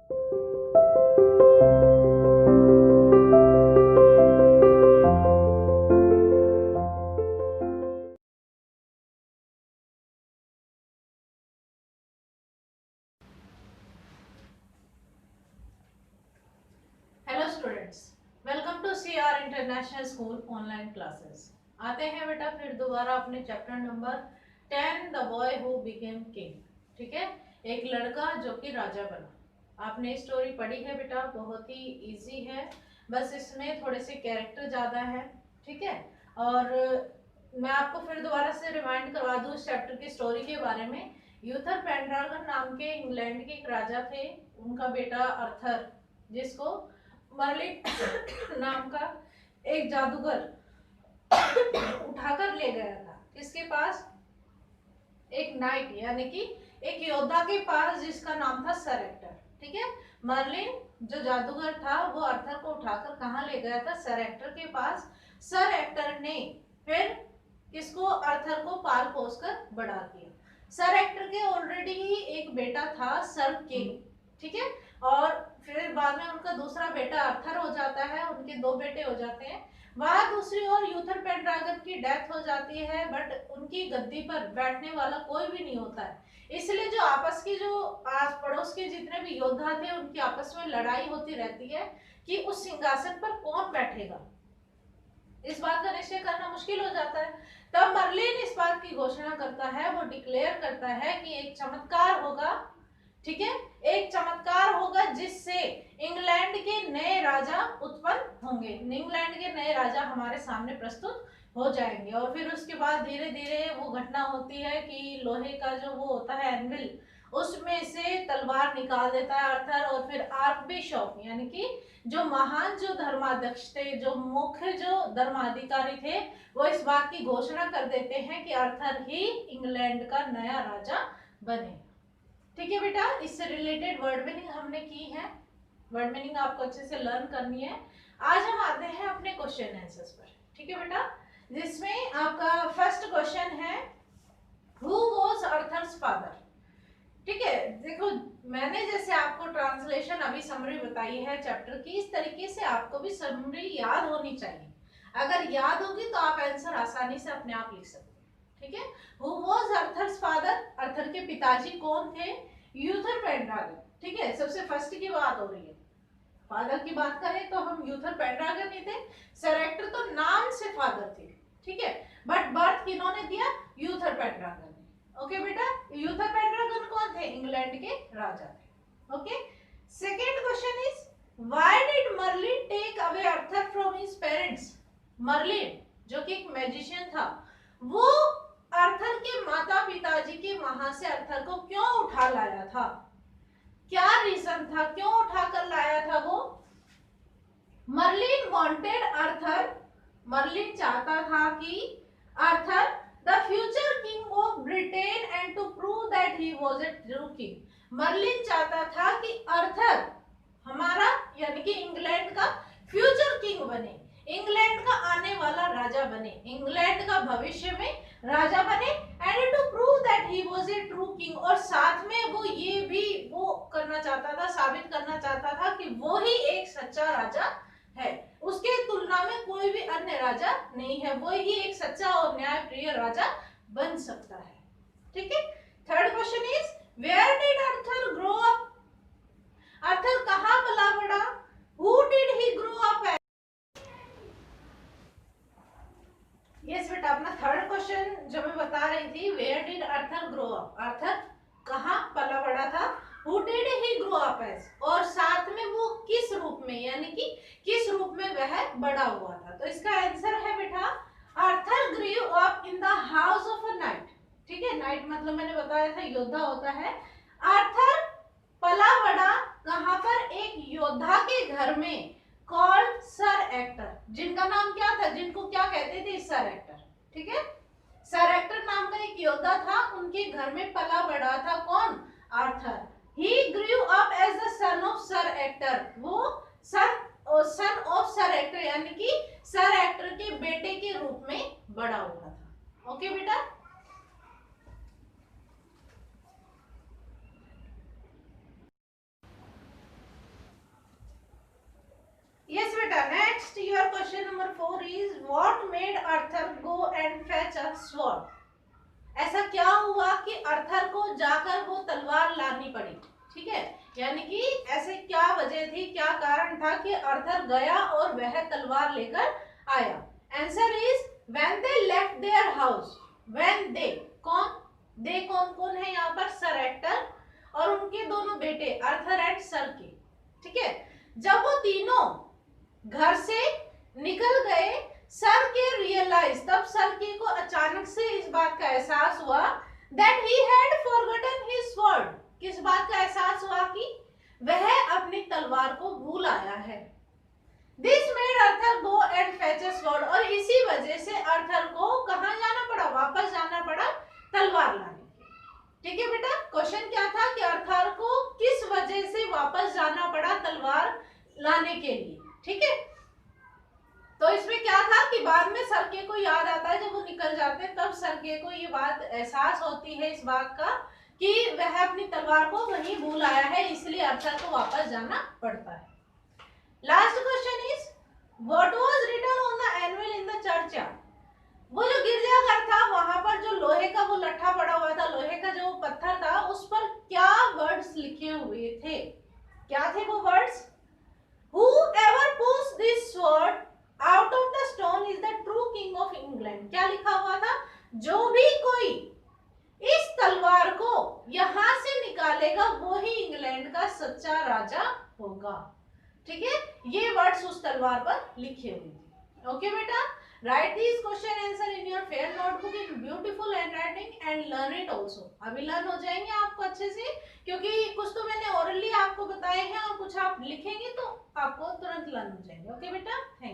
Hello students, welcome to CR international school online classes. आते हैं बेटा फिर दोबारा अपने chapter number 10, the boy who became king. ठीक है, एक लड़का जो कि राजा बना। आपने स्टोरी पढ़ी है बेटा, बहुत ही इजी है, बस इसमें थोड़े से कैरेक्टर ज़्यादा है। ठीक है, और मैं आपको फिर दोबारा से रिमाइंड करवा दूँ इस चैप्टर की स्टोरी के बारे में। यूथर पेंड्रागन नाम के इंग्लैंड के एक राजा थे। उनका बेटा अर्थर, जिसको मर्लिन नाम का एक जादूगर उठाकर ले गया था। किसके पास? एक नाइट यानी कि एक योद्धा के पास, जिसका नाम था सर एक्टर। ठीक है, मर्लिन जो जादूगर था वो अर्थर को उठाकर कहाँ ले गया था? सर एक्टर के पास। सर एक्टर ने फिर किसको? अर्थर को पाल पोस कर बड़ा किया। सर एक्टर के ऑलरेडी ही एक बेटा था, सर किंग। ठीक है, और फिर बाद में उनका दूसरा बेटा अर्थर हो जाता है, उनके दो बेटे हो जाते हैं। वहां दूसरी ओर यूथर पेंड्रागन की डेथ हो जाती है, बट उनकी गद्दी पर बैठने वाला कोई भी नहीं होता है। इसलिए जो आपस की जो आस पड़ोस के जितने भी योद्धा थे, उनकी आपस में लड़ाई होती रहती है कि उस सिंहासन पर कौन बैठेगा। इस बात का निश्चय करना मुश्किल हो जाता है। तब मर्लिन इस बात की घोषणा करता है, वो डिक्लेयर करता है कि एक चमत्कार होगा। ठीक है, एक चमत्कार होगा जिससे इंग्लैंड के नए राजा उत्पन्न होंगे। इंग्लैंड के नए राजा हमारे सामने प्रस्तुत हो जाएंगे। और फिर उसके बाद धीरे धीरे वो घटना होती है कि लोहे का जो वो होता है एनविल, उसमें से तलवार निकाल देता है अर्थर। और फिर आर्क बिशप यानी कि जो महान जो धर्माध्यक्ष थे, जो मुख्य जो धर्माधिकारी थे, वो इस बात की घोषणा कर देते हैं कि अर्थर ही इंग्लैंड का नया राजा बने। ठीक है बेटा, इससे रिलेटेड वर्ड मीनिंग हमने की है। वर्ड मीनिंग आपको अच्छे से लर्न करनी है। आज हम आते हैं अपने क्वेश्चन आंसर्स पर। ठीक है बेटा, जिसमें आपका फर्स्ट क्वेश्चन है, हु वाज अर्थर्स फादर। ठीक है, देखो मैंने जैसे आपको ट्रांसलेशन अभी समरी बताई है चैप्टर की, इस तरीके से आपको भी समरी याद होनी चाहिए। अगर याद होगी तो आप आंसर आसानी से अपने आप लिख सकते हैं। ठीक है, हु वाज अर्थर्स फादर, अर्थर के पिताजी कौन थे? यूथर पेंड्रागन। ठीक है, सबसे फर्स्ट की बात हो रही है। फादर की बात करें तो हम यूथर पेंड्रागन ही थे। सर एक्टर तो नाम से फादर थे। ठीक है, बट बर्थ किन्होंने दिया? यूथर पेंड्रागन ने। ओके बेटा, यूथर पेंड्रागन कौन थे? इंग्लैंड के राजा थे। Okay, second question is, why did Merlin take away Arthur from his parents. Merlin जो कि एक मैजिशियन था, वो अर्थर के माता पिताजी के वहां से अर्थर को क्यों उठा लाया था? क्या रीजन था, क्यों उठाकर लाया था वो? मर्लिन वांटेड अर्थर, मर्लिन चाहता था कि Arthur the future king of Britain and to prove that he was a true king. Merlin चाहता था कि अर्थर हमारा यानी कि इंग्लैंड का फ्यूचर किंग बने, इंग्लैंड का आने वाला राजा बने, इंग्लैंड का भविष्य में राजा बने, and to prove that he was a true king. और साथ में वो ये भी वो करना चाहता था, साबित करना चाहता था कि वो ही एक सच्चा राजा है, उसके तुलना में कोई भी अन्य राजा नहीं है, वो ही एक सच्चा और न्यायप्रिय राजा बन सकता है। ठीक है, third question is, where did Arthur grow up. Arthur कहाँ पला बड़ा? Who did he grow up as. Yes बेटा, अपना थर्ड क्वेश्चन जो मैं बता रही थी, where did Arthur grow up, Arthur कहाँ पला बड़ा था? Who did he grow up as, और साथ में वो किस रूप में यानी कि किस रूप में वह बड़ा हुआ था? तो इसका आंसर है बेटा, Arthur grew up in the house of a knight. ठीक है, नाइट मतलब मैंने बताया था योद्धा होता है। अर्थर पला बड़ा कहाँ पर? एक योद्धा के घर में, कॉल्ड सर एक्टर, जिनका नाम क्या था, जिनको क्या कहते थे? Sir actor. ठीक है, सर एक्टर नाम का एक योद्धा था, उनके घर में पला बड़ा था कौन? Arthur. He grew up as the son of Sir Ector, वो सन ऑफ सर एक्टर यानी कि सर एक्टर के बेटे के रूप में बड़ा हुआ था। ओके बेटा, 4 is what made Arthur go and fetch a sword. ऐसा क्या हुआ कि अर्थर को जाकर वो तलवार लानी पड़ी, ठीक है, यानी कि ऐसे क्या वजह थी, क्या कारण था कि अर्थर गया और वह तलवार लेकर आया. Answer is when they left their house. When they, कौन दे, कौन कौन है यहाँ पर, सर हेक्टर और उनके दोनों बेटे अर्थर एंड सर के, ठीक है. जब वो तीनों घर से निकल गए, सर के रियलाइज, तब सर के को अचानक से इस बात का एहसास हुआ that he had forgotten his sword. किस बात का एहसास हुआ कि वह अपनी तलवार को भूल आया है. This made Arthur go and fetch a sword. और इसी वजह से अर्थर को कहां जाना पड़ा, वापस जाना पड़ा तलवार लाने. ठीक है बेटा, क्वेश्चन क्या था कि अर्थर को किस वजह से वापस जाना पड़ा तलवार लाने के लिए. ठीक है, तो इसमें क्या था कि बाद में सरके को याद आता है, जब वो निकल जाते हैं तब सरके को ये बात एहसास होती है इस बात का कि वह अपनी तलवार को वहीं भूल आया है, इसलिए अर्थर को वापस जाना पड़ता है. Last question is what was written on the annual in the churchyard. वो जो गिरजाघर था वहां पर जो लोहे का वो लट्ठा पड़ा हुआ था, लोहे का जो पत्थर था, उस पर क्या वर्ड्स लिखे हुए थे, क्या थे वो words? Whoever pulls this sword out of the stone is the true king of England. क्या लिखा हुआ था? जो भी कोई इस तलवार को यहां से निकालेगा वो ही इंग्लैंड का सच्चा राजा होगा. ठीक है, ये वर्ड्स उस तलवार पर लिखे हुए थे. ओके बेटा, right this question answer in your fair notebook in beautiful handwriting and learn it also. अभी लर्न हो जाएंगे आपको अच्छे से, क्योंकि कुछ तो मैंने ओरली आपको बताए हैं और कुछ आप लिखेंगे तो आपको तुरंत लर्न हो जाएंगे. ओके बेटा, थैंक यू.